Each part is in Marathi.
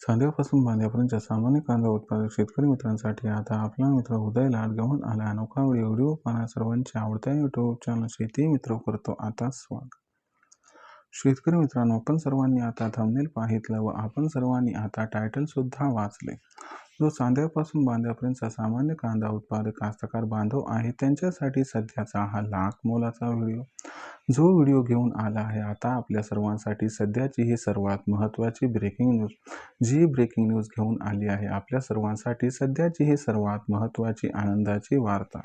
चांद्यापासून बांध्यापर्यंतच्या सामान्य कांदा उत्पादक शेतकरी मित्रांसाठी आता आपला मित्र उदय लाड घेऊन आला अनोखा व्हिडिओ पाहणा सर्वांच्या आवडत्या युट्यूब चॅनल शेती मित्र करतो आता स्वागत। शेतकरी मित्रांनो, आपण सर्वांनी आता थंबनेल पाहितलं व आपण सर्वांनी आता टायटल सुद्धा वाचले। जो चांद्यापासून बांध्यापर्यंतचा सामान्य कांदा उत्पादक कास्तकार बांधव आहे त्यांच्यासाठी सध्याचा हा लाख मोलाचा व्हिडिओ जो व्हिडिओ घेऊन आला आहे आता आपल्या सर्वांसाठी सध्याची ही सर्वात महत्त्वाची ब्रेकिंग न्यूज। जी ब्रेकिंग न्यूज घेऊन आली आहे आपल्या सर्वांसाठी सध्याची ही सर्वात महत्त्वाची आनंदाची वार्ता।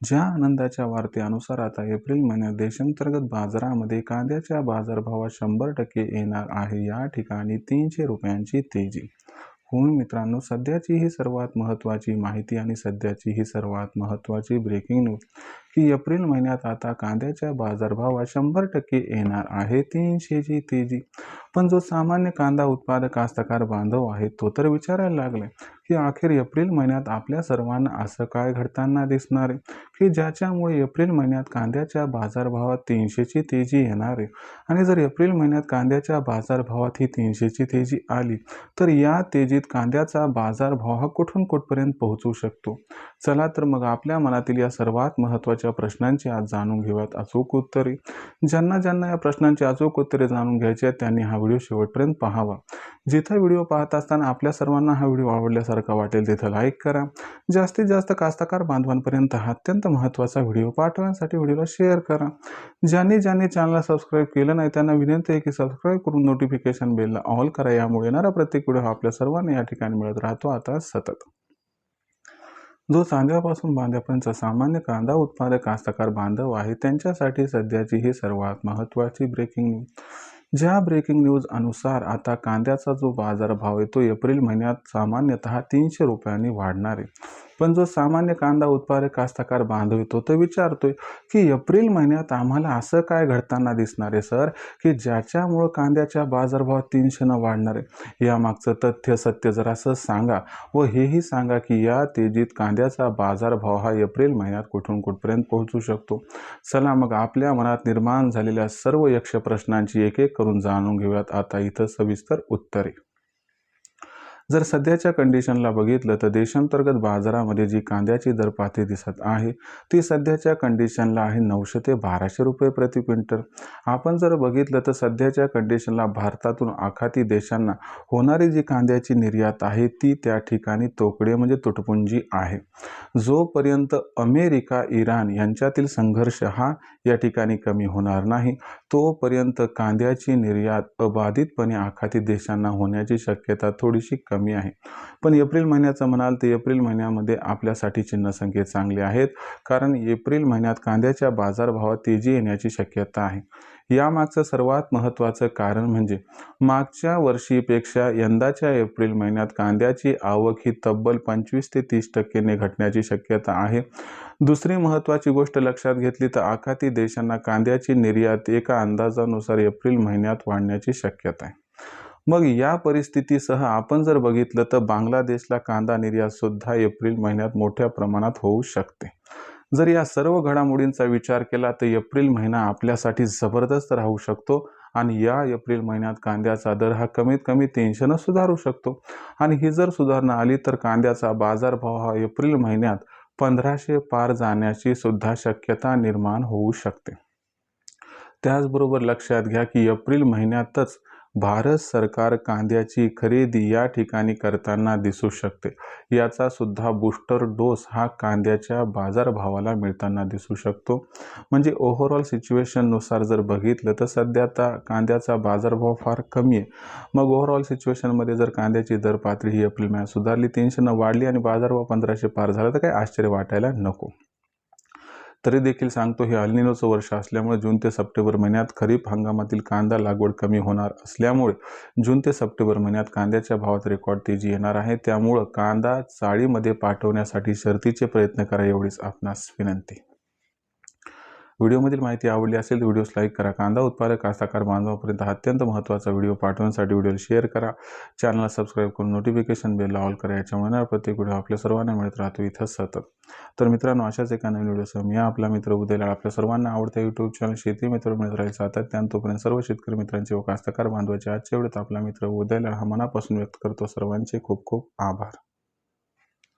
ज्या आनंदाच्या वार्तेनुसार आता एप्रिल महिन्यात देशांतर्गत बाजारामध्ये कांद्याच्या बाजारभावात 100% येणार आहे। या ठिकाणी 300 रुपयांची तेजी। हो मित्रांनो, सध्याची ही सर्वात महत्त्वाची माहिती आणि सध्याची ही सर्वात महत्त्वाची ब्रेकिंग न्यूज की एप्रिल महिन्यात आता कांद्याच्या बाजारभावात 100% येणार आहे 300 ची तेजी। पण जो सामान्य कांदा उत्पादक कास्तकार बांधव आहे तो तर विचारायला लागलाय की अखेर एप्रिल महिन्यात आपल्या सर्वांना असं काय घडताना दिसणार आहे की ज्याच्यामुळे एप्रिल महिन्यात कांद्याच्या बाजारभावात 300 ची तेजी येणार आहे। आणि जर एप्रिल महिन्यात कांद्याच्या बाजारभावात ही 300 ची तेजी आली तर या तेजीत कांद्याचा बाजारभाव हा कुठून कुठपर्यंत पोहोचू शकतो। चला तर मग आपल्या मनातील या सर्वात महत्त्वाच्या प्रश्नांची आज जाणून घेऊयात अचूक उत्तरे। ज्यांना या प्रश्नांची अचूक उत्तरे जाणून घ्यायची आहेत त्यांनी हा व्हिडिओ शेवटपर्यंत पाहावा। जिथे व्हिडिओ पाहत असताना आपल्या सर्वांना हा व्हिडिओ आवडल्यासारखा वाटेल तिथे लाईक करा। जास्तीत जास्त कास्तकार बांधवांपर्यंत हा अत्यंत महत्त्वाचा व्हिडिओ पाठवण्यासाठी व्हिडिओला शेअर करा। ज्यांनी चॅनलला सबस्क्राईब केलं नाही त्यांना विनंती आहे की सबस्क्राईब करून नोटिफिकेशन बेलला ऑल करा। यामुळे येणारा प्रत्येक व्हिडिओ आपल्या सर्वांना या ठिकाणी मिळत राहतो आता सतत। जो चांद्यापासून बांध्यापर्यंतचा सामान्य कांदा उत्पादक कास्तकार बांधव आहे त्यांच्यासाठी सध्याची ही सर्वात महत्त्वाची ब्रेकिंग न्यूज। ज्या ब्रेकिंग न्यूज अनुसार आता कांद्याचा जो बाजारभाव आहे तो एप्रिल महिन्यात सामान्यतः 300 रुपयांनी वाढणार आहे। पण जो सामान्य कांदा उत्पादक कास्तकार बांधव तो तर विचारतोय की एप्रिल महिन्यात आम्हाला असं काय घडताना दिसणार आहे सर की ज्याच्यामुळे कांद्याच्या बाजारभावात 300 न वाढणार आहे। यामागचं तथ्य सत्य जरा असं सांगा व हेही सांगा की या तेजीत कांद्याचा बाजारभाव हा एप्रिल महिन्यात कुठून कुठपर्यंत पोहोचू शकतो। चला मग आपल्या मनात निर्माण झालेल्या सर्व यक्ष प्रश्नांची एक एक करून जाणून घेऊयात आता इथं सविस्तर उत्तरे। जर सध्याच्या कंडिशनला बघितलं तर देशांतर्गत बाजारामध्ये जी कांद्याची दरपातळी दिसत आहे ती सध्याच्या कंडिशनला आहे 900 ते 1200 रुपये प्रति क्विंटल। आपण जर बघितलं तर सध्याच्या कंडिशनला भारतातून आखाती देशांना होणारी जी कांद्याची निर्यात आहे ती त्या ठिकाणी तोकडे म्हणजे तुटपुंजी आहे। जोपर्यंत अमेरिका इराण यांच्यातील संघर्ष हा या ठिकाणी कमी होणार नाही तोपर्यंत कांद्याची निर्यात अबाधितपणे आखाती देशांना होण्याची शक्यता थोडीशी कमी आहे। पण एप्रिल महिन्याचं म्हणाल तर एप्रिल महिन्यामध्ये आपल्यासाठी चिन्ह संकेत चांगले आहेत कारण एप्रिल महिन्यात कांद्याच्या बाजारभावात तेजी येण्याची शक्यता आहे। यामागचं सर्वात महत्त्वाचं कारण म्हणजे मागच्या वर्षीपेक्षा यंदाच्या एप्रिल महिन्यात कांद्याची आवक ही तब्बल 25 ते 30% घटण्याची शक्यता आहे। दुसरी महत्त्वाची गोष्ट लक्षात घेतली तर आखाती देशांना कांद्याची निर्यात एका अंदाजानुसार एप्रिल महिन्यात वाढण्याची शक्यता आहे। मग या परिस्थितीसह आपण जर बघितलं तर बांगलादेशला कांदा निर्यात सुद्धा एप्रिल महिन्यात मोठ्या प्रमाणात होऊ शकते। जर या सर्व घडामोडींचा विचार केला तर एप्रिल महिना आपल्यासाठी जबरदस्त राहू शकतो आणि या एप्रिल महिन्यात कांद्याचा दर हा कमीत कमी 300 न सुधारू शकतो आणि ही जर सुधारणा आली तर कांद्याचा बाजारभाव हा एप्रिल महिन्यात 1500 पार जाण्याची सुद्धा शक्यता निर्माण होऊ शकते। त्याचबरोबर लक्षात घ्या की एप्रिल महिन्यातच भारत सरकार कांद्याची खरेदी या ठिकाणी करताना दिसू शकते। याचा सुद्धा बूस्टर डोस हा कांद्याच्या बाजारभावाला मिळताना दिसू शकतो। म्हणजे ओव्हरऑल सिच्युएशननुसार जर बघितलं तर सध्या कांद्याचा बाजारभाव फार कमी आहे। मग ओव्हरऑल सिच्युएशनमध्ये जर कांद्याची दर पातळी ही एप्रिल महिन्यात सुधारली 300 न वाढली आणि बाजारभाव 1500 पार झाला तर काही आश्चर्य वाटायला नको। तरी देखील सांगतो हे अल्निनोचं वर्ष असल्यामुळे जून ते सप्टेंबर महिन्यात खरीप हंगामातील कांदा लागवड कमी होणार असल्यामुळे जून ते सप्टेंबर महिन्यात कांद्याच्या भावात रेकॉर्ड तेजी येणार आहे। त्यामुळे कांदा चाळीमध्ये पाठवण्यासाठी शर्तीचे प्रयत्न करा एवढीच आपणास विनंती। व्हिडिओमधील माहिती आवडली असेल तर व्हिडिओस लाईक करा. कांदा उत्पादक कास्तकार बांधवांपर्यंत हा अत्यंत महत्त्वाचा व्हिडिओ पाठवण्यासाठी व्हिडिओला शेअर करा. चॅनलला सबस्क्राईब करून नोटिफिकेशन बेलला ऑल करा. याच्यामुळे येणारा प्रत्येक व्हिडिओ आपल्या सर्वांना मिळत राहतो इथं सतत. तर मित्रांनो, अशाच एका नवीन व्हिडिओसह मी आपला मित्र उदयलाल आपल्या सर्वांना आवडत्या यूट्यूब चॅनल शेती मित्र मिळत राहील सातत्यानं. तोपर्यंत सर्व शेतकरी मित्रांचे व कास्तकार बांधवांचे आजच्या व्हिडिओत आपला मित्र उदयलाल हा मनापासून व्यक्त करतो. सर्वांचे खूप खूप आभार.